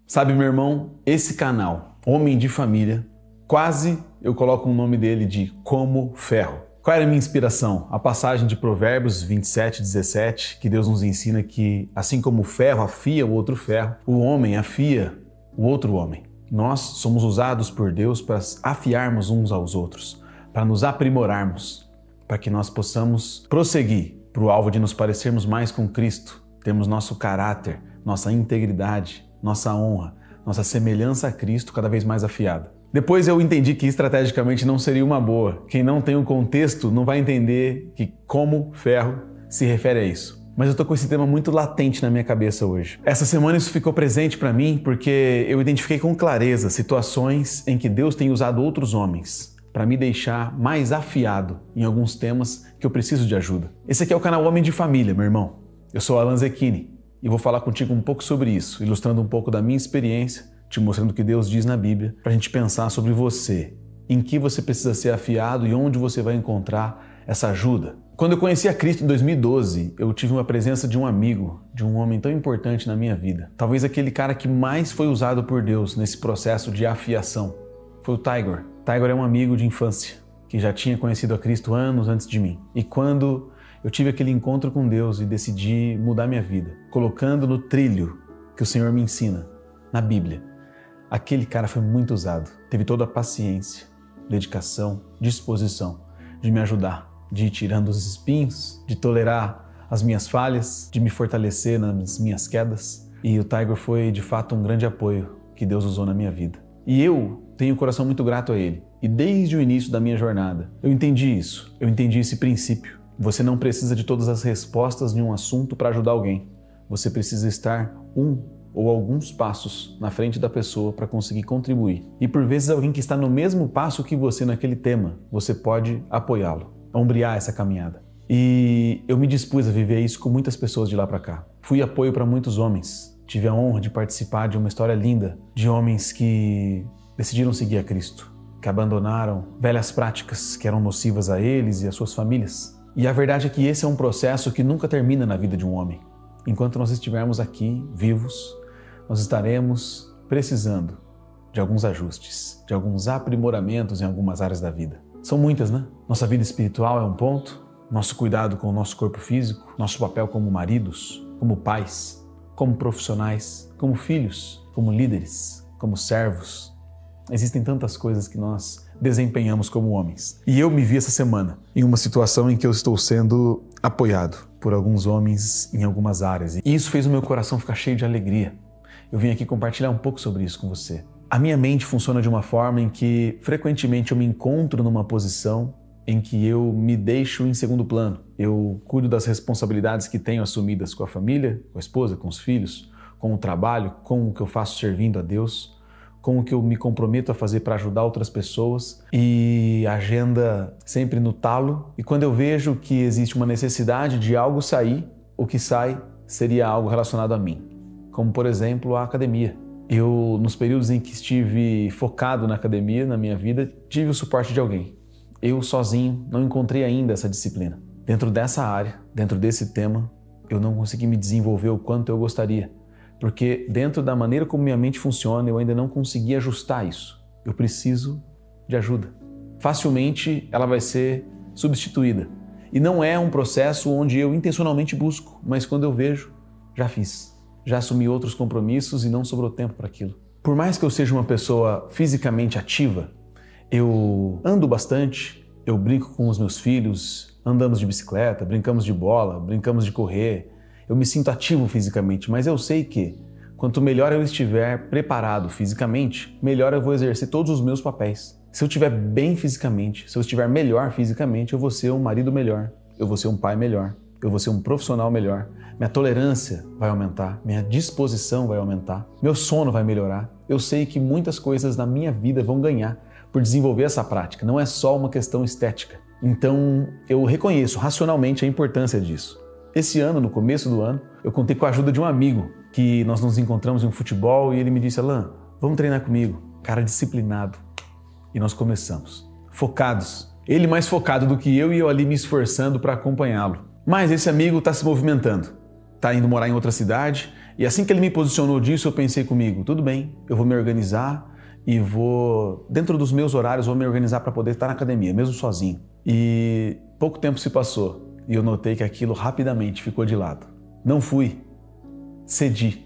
Sabe, meu irmão, esse canal, Homem de Família, quase eu coloco o nome dele de Como Ferro. Qual era a minha inspiração? A passagem de Provérbios 27:17, que Deus nos ensina que, assim como o ferro afia o outro ferro, o homem afia o outro homem. Nós somos usados por Deus para afiarmos uns aos outros, para nos aprimorarmos, para que nós possamos prosseguir para o alvo de nos parecermos mais com Cristo, termos nosso caráter, nossa integridade, nossa honra, nossa semelhança a Cristo cada vez mais afiada. Depois eu entendi que estrategicamente não seria uma boa. Quem não tem um contexto não vai entender que como ferro se refere a isso. Mas eu estou com esse tema muito latente na minha cabeça hoje. Essa semana isso ficou presente para mim porque eu identifiquei com clareza situações em que Deus tem usado outros homens para me deixar mais afiado em alguns temas que eu preciso de ajuda. Esse aqui é o canal Homem de Família, meu irmão. Eu sou Alan Zecchini e vou falar contigo um pouco sobre isso, ilustrando um pouco da minha experiência, te mostrando o que Deus diz na Bíblia, para a gente pensar sobre você, em que você precisa ser afiado e onde você vai encontrar essa ajuda. Quando eu conheci a Cristo em 2012, eu tive uma presença de um amigo, de um homem tão importante na minha vida. Talvez aquele cara que mais foi usado por Deus nesse processo de afiação. Foi o Tiger. Tiger é um amigo de infância, que já tinha conhecido a Cristo anos antes de mim. E quando eu tive aquele encontro com Deus e decidi mudar minha vida, colocando no trilho que o Senhor me ensina, na Bíblia, aquele cara foi muito usado. Teve toda a paciência, dedicação, disposição de me ajudar, de ir tirando os espinhos, de tolerar as minhas falhas, de me fortalecer nas minhas quedas. E o Tiger foi, de fato, um grande apoio que Deus usou na minha vida. E eu tenho um coração muito grato a Ele. E desde o início da minha jornada, eu entendi isso. Eu entendi esse princípio. Você não precisa de todas as respostas de um assunto para ajudar alguém. Você precisa estar um ou alguns passos na frente da pessoa para conseguir contribuir. E por vezes alguém que está no mesmo passo que você naquele tema, você pode apoiá-lo, ombrear essa caminhada. E eu me dispus a viver isso com muitas pessoas de lá para cá. Fui apoio para muitos homens. Tive a honra de participar de uma história linda de homens que decidiram seguir a Cristo, que abandonaram velhas práticas que eram nocivas a eles e às suas famílias. E a verdade é que esse é um processo que nunca termina na vida de um homem. Enquanto nós estivermos aqui, vivos, nós estaremos precisando de alguns ajustes, de alguns aprimoramentos em algumas áreas da vida. São muitas, né? Nossa vida espiritual é um ponto, nosso cuidado com o nosso corpo físico, nosso papel como maridos, como pais, como profissionais, como filhos, como líderes, como servos. Existem tantas coisas que nós desempenhamos como homens. E eu me vi essa semana em uma situação em que eu estou sendo apoiado por alguns homens em algumas áreas. E isso fez o meu coração ficar cheio de alegria. Eu vim aqui compartilhar um pouco sobre isso com você. A minha mente funciona de uma forma em que frequentemente eu me encontro numa posição em que eu me deixo em segundo plano. Eu cuido das responsabilidades que tenho assumidas com a família, com a esposa, com os filhos, com o trabalho, com o que eu faço servindo a Deus, com o que eu me comprometo a fazer para ajudar outras pessoas e a agenda sempre no talo. E quando eu vejo que existe uma necessidade de algo sair, o que sai seria algo relacionado a mim. Como, por exemplo, a academia. Eu, nos períodos em que estive focado na academia, na minha vida, tive o suporte de alguém. Eu, sozinho, não encontrei ainda essa disciplina. Dentro dessa área, dentro desse tema, eu não consegui me desenvolver o quanto eu gostaria. Porque dentro da maneira como minha mente funciona, eu ainda não consegui ajustar isso. Eu preciso de ajuda. Facilmente, ela vai ser substituída. E não é um processo onde eu intencionalmente busco, mas quando eu vejo, já fiz. Já assumi outros compromissos e não sobrou tempo para aquilo. Por mais que eu seja uma pessoa fisicamente ativa, eu ando bastante, eu brinco com os meus filhos, andamos de bicicleta, brincamos de bola, brincamos de correr. Eu me sinto ativo fisicamente, mas eu sei que quanto melhor eu estiver preparado fisicamente, melhor eu vou exercer todos os meus papéis. Se eu estiver bem fisicamente, se eu estiver melhor fisicamente, eu vou ser um marido melhor, eu vou ser um pai melhor, eu vou ser um profissional melhor. Minha tolerância vai aumentar, minha disposição vai aumentar, meu sono vai melhorar. Eu sei que muitas coisas na minha vida vão ganhar por desenvolver essa prática, não é só uma questão estética. Então eu reconheço racionalmente a importância disso. Esse ano, no começo do ano, eu contei com a ajuda de um amigo que nós nos encontramos em um futebol e ele me disse: Alan, vamos treinar comigo. Cara disciplinado. E nós começamos. Focados. Ele mais focado do que eu e eu ali me esforçando para acompanhá-lo. Mas esse amigo está se movimentando. Está indo morar em outra cidade E assim que ele me posicionou disso, eu pensei comigo, tudo bem, eu vou me organizar e vou, dentro dos meus horários, vou me organizar para poder estar na academia, mesmo sozinho. E pouco tempo se passou e eu notei que aquilo rapidamente ficou de lado. Não fui, cedi,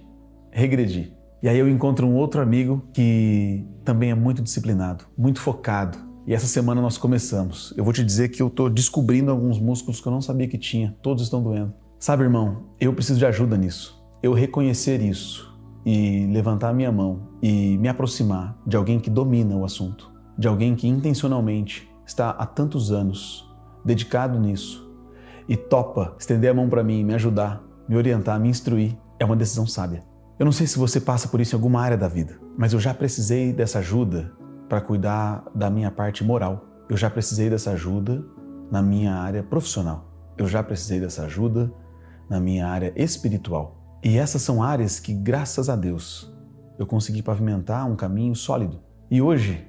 regredi. E aí eu encontro um outro amigo que também é muito disciplinado, muito focado. E essa semana nós começamos. Eu vou te dizer que eu estou descobrindo alguns músculos que eu não sabia que tinha, todos estão doendo. Sabe, irmão, eu preciso de ajuda nisso. Eu reconhecer isso e levantar a minha mão e me aproximar de alguém que domina o assunto, de alguém que intencionalmente está há tantos anos dedicado nisso e topa estender a mão para mim, me ajudar, me orientar, me instruir, é uma decisão sábia. Eu não sei se você passa por isso em alguma área da vida, mas eu já precisei dessa ajuda para cuidar da minha parte moral. Eu já precisei dessa ajuda na minha área profissional. Eu já precisei dessa ajuda na minha área espiritual. E essas são áreas que, graças a Deus, eu consegui pavimentar um caminho sólido. E hoje,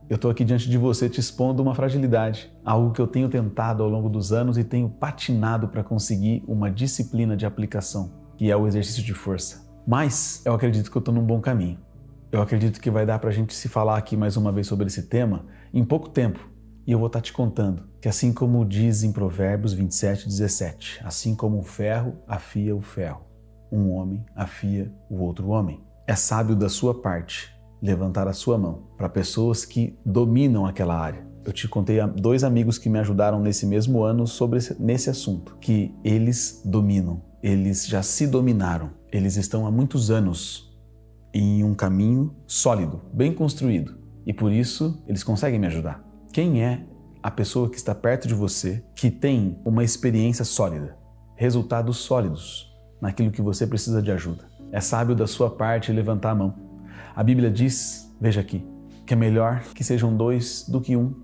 eu estou aqui diante de você te expondo uma fragilidade, algo que eu tenho tentado ao longo dos anos e tenho patinado para conseguir uma disciplina de aplicação, que é o exercício de força. Mas eu acredito que eu estou num bom caminho. Eu acredito que vai dar para a gente se falar aqui mais uma vez sobre esse tema em pouco tempo. E eu vou estar te contando que assim como diz em Provérbios 27:17, assim como o ferro afia o ferro, um homem afia o outro homem. É sábio da sua parte levantar a sua mão para pessoas que dominam aquela área. Eu te contei 2 amigos que me ajudaram nesse mesmo ano nesse assunto, que eles dominam, eles já se dominaram, eles estão há muitos anos em um caminho sólido, bem construído, e por isso eles conseguem me ajudar. Quem é a pessoa que está perto de você, que tem uma experiência sólida, resultados sólidos naquilo que você precisa de ajuda? É sábio da sua parte levantar a mão. A Bíblia diz, veja aqui, que é melhor que sejam 2 do que 1,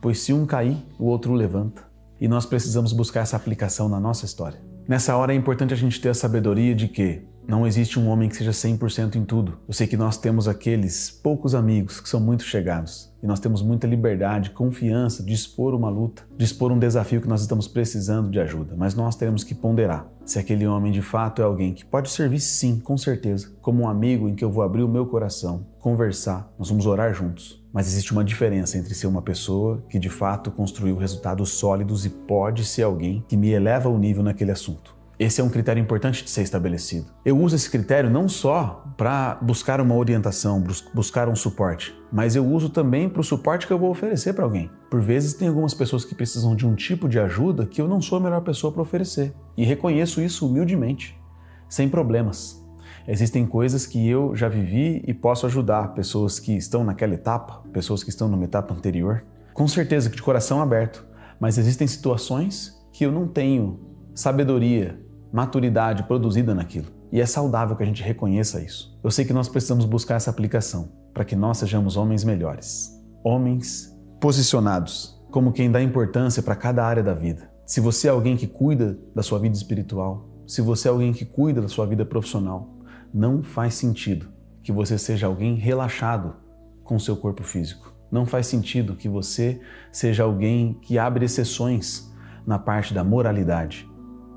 pois se um cair, o outro o levanta. E nós precisamos buscar essa aplicação na nossa história. Nessa hora é importante a gente ter a sabedoria de que não existe um homem que seja 100% em tudo. Eu sei que nós temos aqueles poucos amigos que são muito chegados e nós temos muita liberdade, confiança de expor uma luta, de expor um desafio que nós estamos precisando de ajuda, mas nós teremos que ponderar se aquele homem de fato é alguém que pode servir, sim, com certeza, como um amigo em que eu vou abrir o meu coração, conversar, nós vamos orar juntos. Mas existe uma diferença entre ser uma pessoa que de fato construiu resultados sólidos e pode ser alguém que me eleva o nível naquele assunto. Esse é um critério importante de ser estabelecido. Eu uso esse critério não só para buscar uma orientação, buscar um suporte, mas eu uso também para o suporte que eu vou oferecer para alguém. Por vezes tem algumas pessoas que precisam de um tipo de ajuda que eu não sou a melhor pessoa para oferecer. E reconheço isso humildemente, sem problemas. Existem coisas que eu já vivi e posso ajudar pessoas que estão naquela etapa, pessoas que estão numa etapa anterior, com certeza que de coração aberto, mas existem situações que eu não tenho sabedoria, maturidade produzida naquilo. E é saudável que a gente reconheça isso. Eu sei que nós precisamos buscar essa aplicação para que nós sejamos homens melhores. Homens posicionados, como quem dá importância para cada área da vida. Se você é alguém que cuida da sua vida espiritual, se você é alguém que cuida da sua vida profissional, não faz sentido que você seja alguém relaxado com o seu corpo físico. Não faz sentido que você seja alguém que abre exceções na parte da moralidade.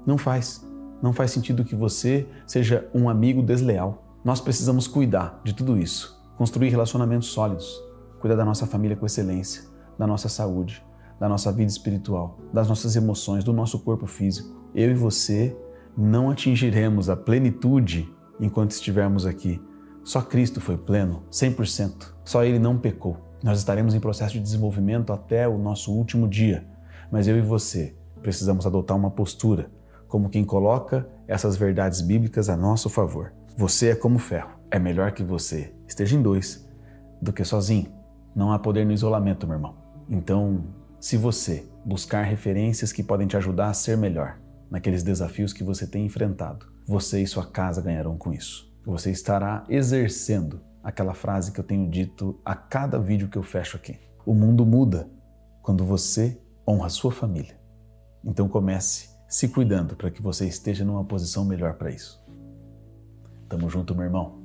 Não faz sentido que você seja um amigo desleal. Nós precisamos cuidar de tudo isso, construir relacionamentos sólidos, cuidar da nossa família com excelência, da nossa saúde, da nossa vida espiritual, das nossas emoções, do nosso corpo físico. Eu e você não atingiremos a plenitude enquanto estivermos aqui. Só Cristo foi pleno, 100%. Só Ele não pecou. Nós estaremos em processo de desenvolvimento até o nosso último dia, mas eu e você precisamos adotar uma postura como quem coloca essas verdades bíblicas a nosso favor. Você é como ferro. É melhor que você esteja em 2 do que sozinho. Não há poder no isolamento, meu irmão. Então, se você buscar referências que podem te ajudar a ser melhor naqueles desafios que você tem enfrentado, você e sua casa ganharão com isso. Você estará exercendo aquela frase que eu tenho dito a cada vídeo que eu fecho aqui. O mundo muda quando você honra a sua família. Então comece se cuidando para que você esteja numa posição melhor para isso. Tamo junto, meu irmão.